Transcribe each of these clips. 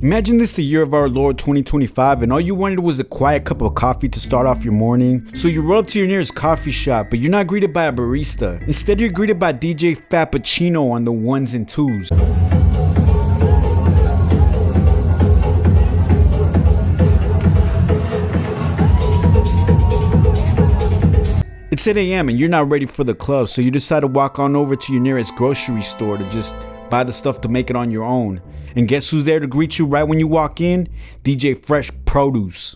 Imagine this the year of our Lord 2025 and all you wanted was a quiet cup of coffee to start off your morning. So you roll up to your nearest coffee shop, but you're not greeted by a barista. Instead you're greeted by DJ Fappuccino on the ones and twos. It's 8 a.m. and you're not ready for the club, so you decide to walk on over to your nearest grocery store to just buy the stuff to make it on your own. And guess who's there to greet you right when you walk in? DJ Fresh Produce.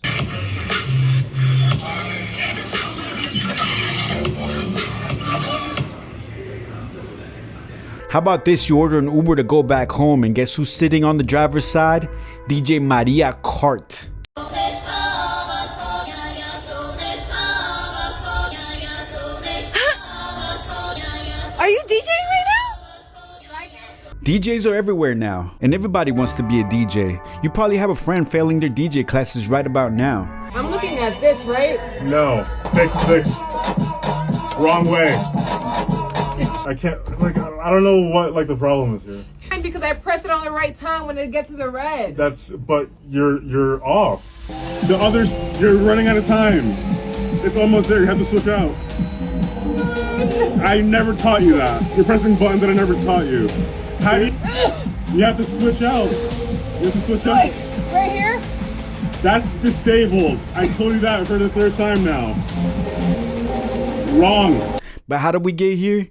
How about this? You order an Uber to go back home, and guess who's sitting on the driver's side? DJ Maria Cart. Are you DJing right now? DJs are everywhere now, and everybody wants to be a DJ. You probably have a friend failing their DJ classes right about now. I'm looking at this, right? No. Fix. Wrong way. I can't, I don't know what, the problem is here. Because I press it on the right time when it gets to the red. But you're off. The others, you're running out of time. It's almost there, you have to switch out. I never taught you that. You're pressing buttons that I never taught you. How do you have to switch out. You have to switch out. Right here? That's disabled. I told you that for the third time now. Wrong. But how did we get here?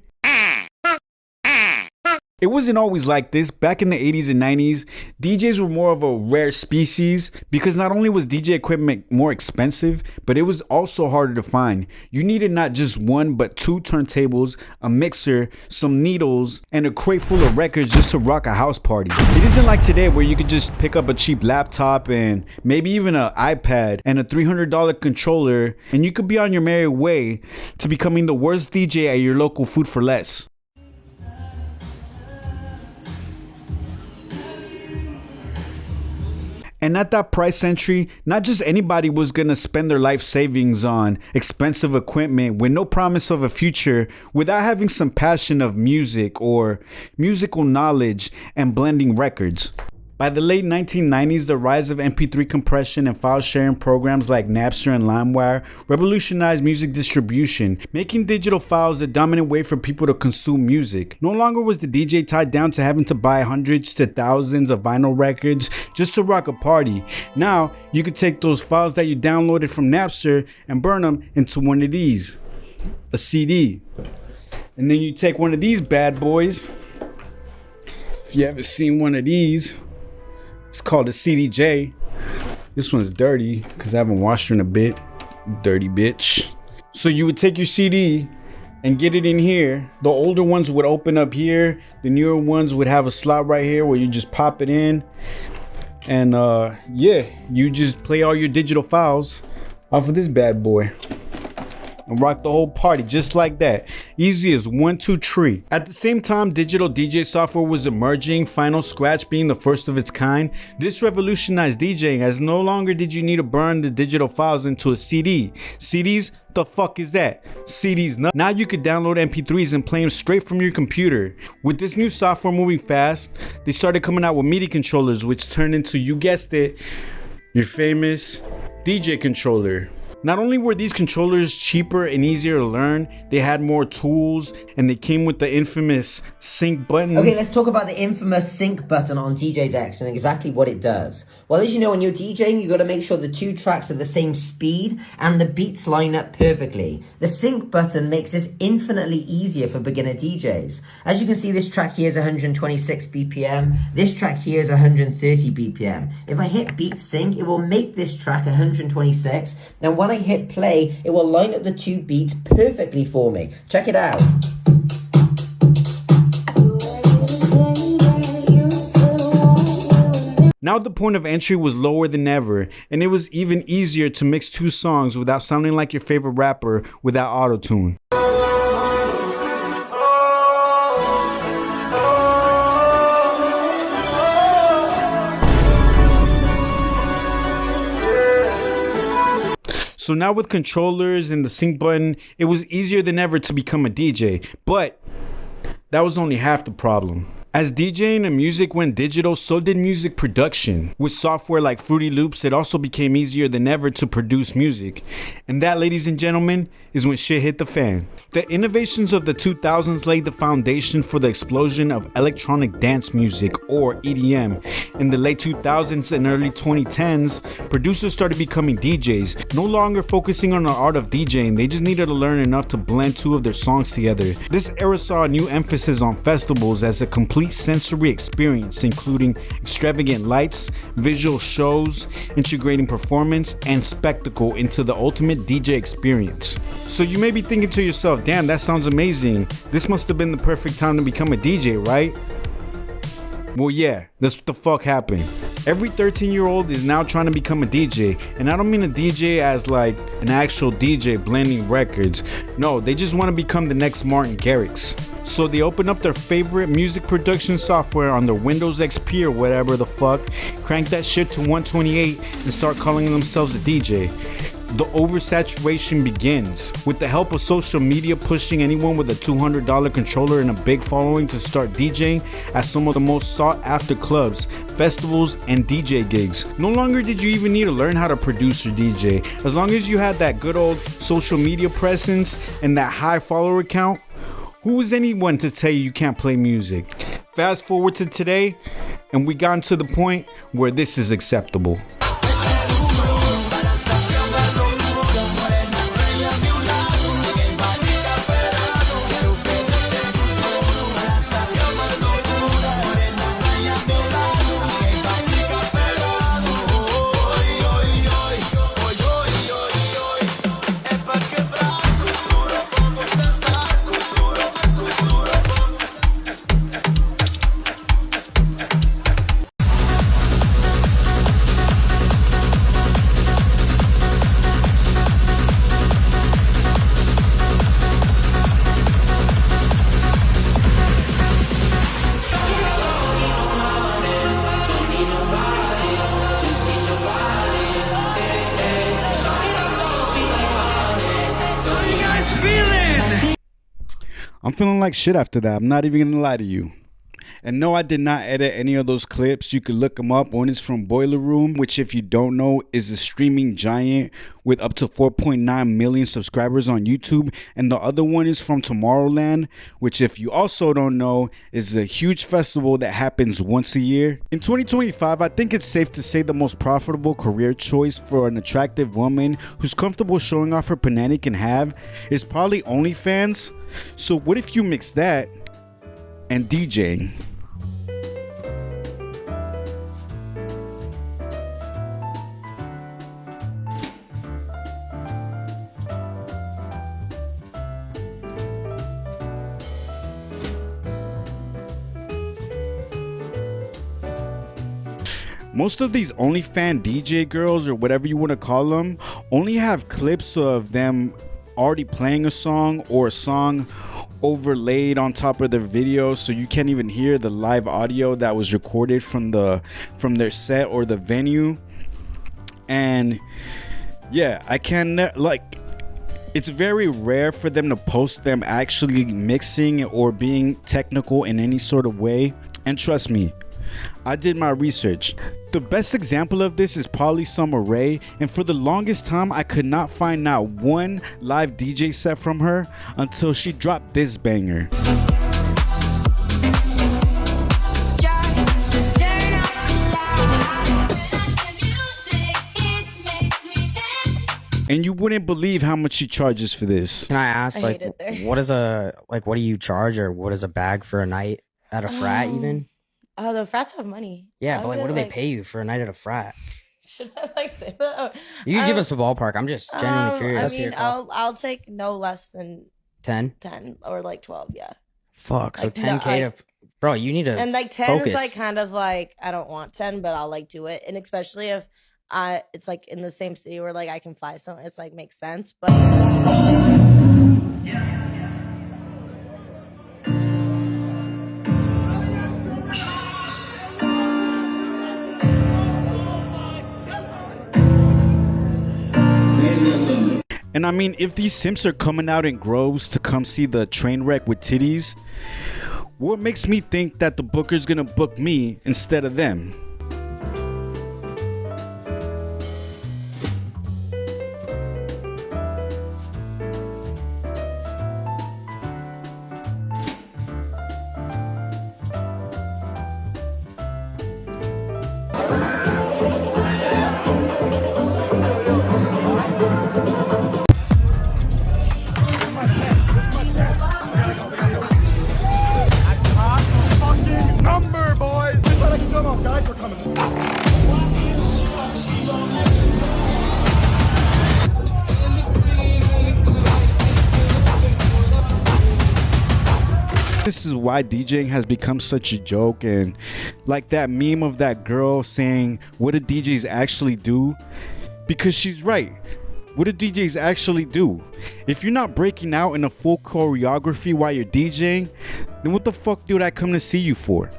It wasn't always like this. Back in the 80s and 90s, DJs were more of a rare species because not only was DJ equipment more expensive, but it was also harder to find. You needed not just one, but two turntables, a mixer, some needles, and a crate full of records just to rock a house party. It isn't like today where you could just pick up a cheap laptop and maybe even an iPad and a $300 controller, and you could be on your merry way to becoming the worst DJ at your local Food for Less. And at that price entry, not just anybody was gonna spend their life savings on expensive equipment with no promise of a future without having some passion of music or musical knowledge and blending records. By the late 1990s, the rise of MP3 compression and file sharing programs like Napster and LimeWire revolutionized music distribution, making digital files the dominant way for people to consume music. No longer was the DJ tied down to having to buy hundreds to thousands of vinyl records just to rock a party. Now, you could take those files that you downloaded from Napster and burn them into one of these, a CD. And then you take one of these bad boys. If you haven't seen one of these, it's called a CDJ. This one's dirty because I haven't washed her in a bit. Dirty bitch. So you would take your CD and get it in here. The older ones would open up here. The newer ones would have a slot right here where you just pop it in. And yeah, you just play all your digital files off of this bad boy and rock the whole party just like that. Easy as 1, 2, 3. At the same time digital DJ software was emerging, Final Scratch being the first of its kind, this revolutionized DJing as no longer did you need to burn the digital files into a CD. CDs? The fuck is that? CDs. Now you could download MP3s and play them straight from your computer. With this new software moving fast, they started coming out with MIDI controllers, which turned into, you guessed it, your famous DJ controller. Not only were these controllers cheaper and easier to learn, they had more tools and they came with the infamous sync button. Okay, let's talk about the infamous sync button on DJ decks and exactly what it does. Well, as you know, when you're DJing, you got to make sure the two tracks are the same speed and the beats line up perfectly. The sync button makes this infinitely easier for beginner DJs. As you can see, this track here is 126 BPM. This track here is 130 BPM. If I hit beat sync, it will make this track 126. And when I hit play, it will line up the two beats perfectly for me. Check it out. Now the point of entry was lower than ever, and it was even easier to mix two songs without sounding like your favorite rapper without auto-tune. So now with controllers and the sync button, it was easier than ever to become a DJ, but that was only half the problem. As DJing and music went digital, so did music production. With software like Fruity Loops, it also became easier than ever to produce music. And that, ladies and gentlemen, is when shit hit the fan. The innovations of the 2000s laid the foundation for the explosion of electronic dance music, or EDM. In the late 2000s and early 2010s, producers started becoming DJs, no longer focusing on the art of DJing. They just needed to learn enough to blend two of their songs together. This era saw a new emphasis on festivals as a complete sensory experience, including extravagant lights, visual shows, integrating performance and spectacle into the ultimate DJ experience. So you may be thinking to yourself, damn, that sounds amazing. This must have been the perfect time to become a DJ, right? Well, yeah, that's what the fuck happened. Every 13-year-old is now trying to become a DJ, and I don't mean a DJ as like an actual DJ blending records. No, they just want to become the next Martin Garrix. So they open up their favorite music production software on their Windows XP or whatever the fuck, crank that shit to 128 and start calling themselves a DJ. The oversaturation begins. With the help of social media pushing anyone with a $200 controller and a big following to start DJing at some of the most sought after clubs, festivals, and DJ gigs. No longer did you even need to learn how to produce or DJ. As long as you had that good old social media presence and that high follower count, who is anyone to tell you can't play music? Fast forward to today, and we gotten to the point where this is acceptable. I'm feeling like shit after that. I'm not even gonna lie to you. And no, I did not edit any of those clips. You could look them up. One is from Boiler Room, which, if you don't know, is a streaming giant with up to 4.9 million subscribers on YouTube. And the other one is from Tomorrowland, which, if you also don't know, is a huge festival that happens once a year. In 2025, I think it's safe to say the most profitable career choice for an attractive woman who's comfortable showing off her panani can have is probably OnlyFans. So what if you mix that and DJing? Most of these OnlyFan DJ girls, or whatever you want to call them, only have clips of them already playing a song or a song overlaid on top of their video, so you can't even hear the live audio that was recorded from their set or the venue. And yeah, I can it's very rare for them to post them actually mixing or being technical in any sort of way. And trust me, I did my research. The best example of this is probably Sommer, and for the longest time I could not find not one live DJ set from her until she dropped this banger. And you wouldn't believe how much she charges for this. Can I ask, what do you charge, or what is a bag for a night at a frat even? Oh, the frats have money. Yeah, but what do they pay you for a night at a frat? Should I say that? You can give us a ballpark. I'm just genuinely curious. I mean, I'll take no less than 10 or like 12. Yeah. Fuck. So 10K to, bro. You need to. And like 10 focus. is like kind of like I don't want 10, but I'll like do it. And especially if it's like in the same city where like I can fly, so it's like makes sense. But And I mean, if these simps are coming out in groves to come see the train wreck with titties, What makes me think that the booker's gonna book me instead of them? This is why DJing has become such a joke, and like that meme of that girl saying, what do DJs actually do? Because she's right. What do DJs actually do? If you're not breaking out in a full choreography while you're DJing, then what the fuck did I come to see you for?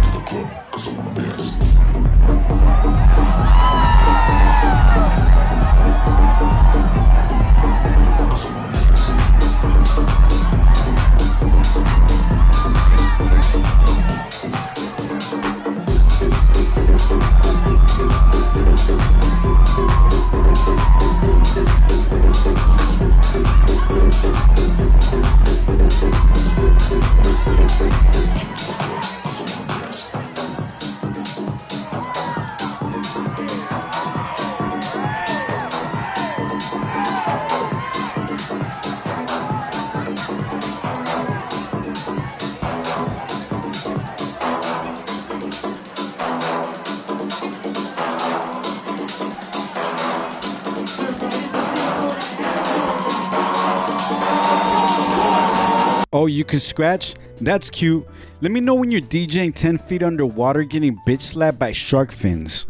Oh, you can scratch? That's cute. Let me know when you're DJing 10 feet underwater getting bitch slapped by shark fins.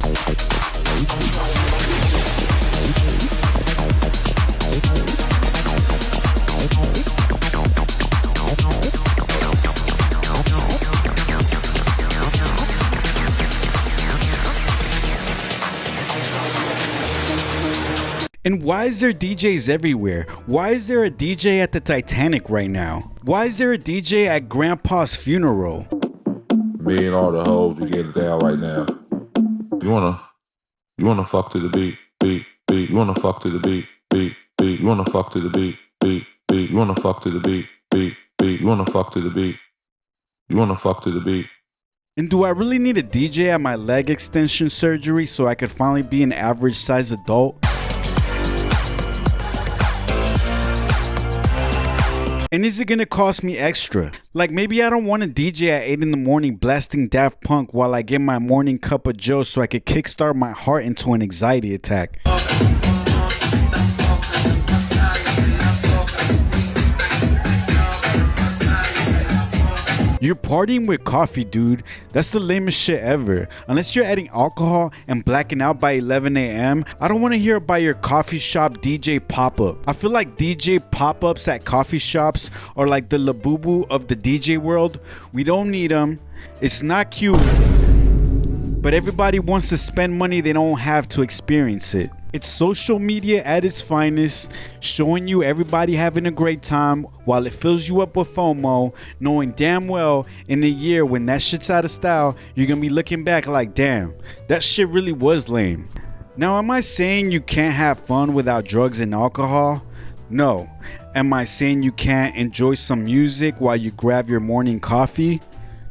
And why is there DJs everywhere? Why is there a DJ at the Titanic right now? Why is there a DJ at Grandpa's funeral? Me and all the hoes, we getting down right now. You wanna fuck to the beat, beat, beat. You wanna fuck to the beat, beat, beat. You wanna fuck to the beat, beat, beat. You wanna fuck to the beat, beat, beat. You wanna fuck to the beat. You wanna fuck to the beat. And do I really need a DJ at my leg extension surgery so I could finally be an average size adult? And is it gonna cost me extra? Like maybe I don't want to DJ at 8 in the morning blasting Daft Punk while I get my morning cup of joe so I could kickstart my heart into an anxiety attack. You're partying with coffee, dude. That's the lamest shit ever. Unless you're adding alcohol and blacking out by 11 a.m., I don't want to hear about your coffee shop DJ pop-up. I feel like DJ pop-ups at coffee shops are like the Labubu of the DJ world. We don't need them. It's not cute. But everybody wants to spend money they don't have to experience it. It's social media at its finest, showing you everybody having a great time while it fills you up with FOMO, knowing damn well in a year when that shit's out of style, you're gonna be looking back like, damn, that shit really was lame. Now, am I saying you can't have fun without drugs and alcohol? No. Am I saying you can't enjoy some music while you grab your morning coffee?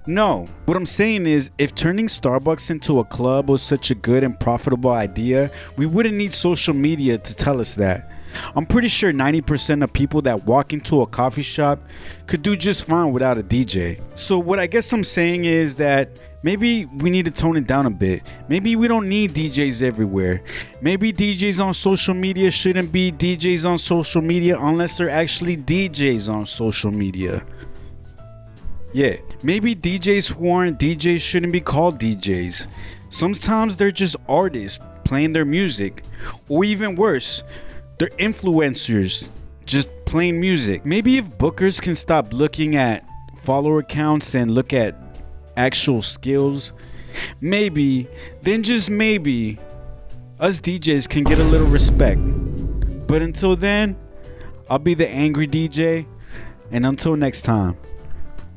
No. What I'm saying is, if turning Starbucks into a club was such a good and profitable idea, we wouldn't need social media to tell us that. I'm pretty sure 90% of people that walk into a coffee shop could do just fine without a DJ. So what I guess I'm saying is that maybe we need to tone it down a bit. Maybe we don't need DJs everywhere. Maybe DJs on social media shouldn't be DJs on social media unless they're actually DJs on social media. Yeah, maybe DJs who aren't DJs shouldn't be called DJs. Sometimes they're just artists playing their music. Or even worse, they're influencers just playing music. Maybe if bookers can stop looking at follower counts and look at actual skills, maybe, then just maybe, us DJs can get a little respect. But until then, I'll be the angry DJ. And until next time,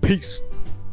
peace.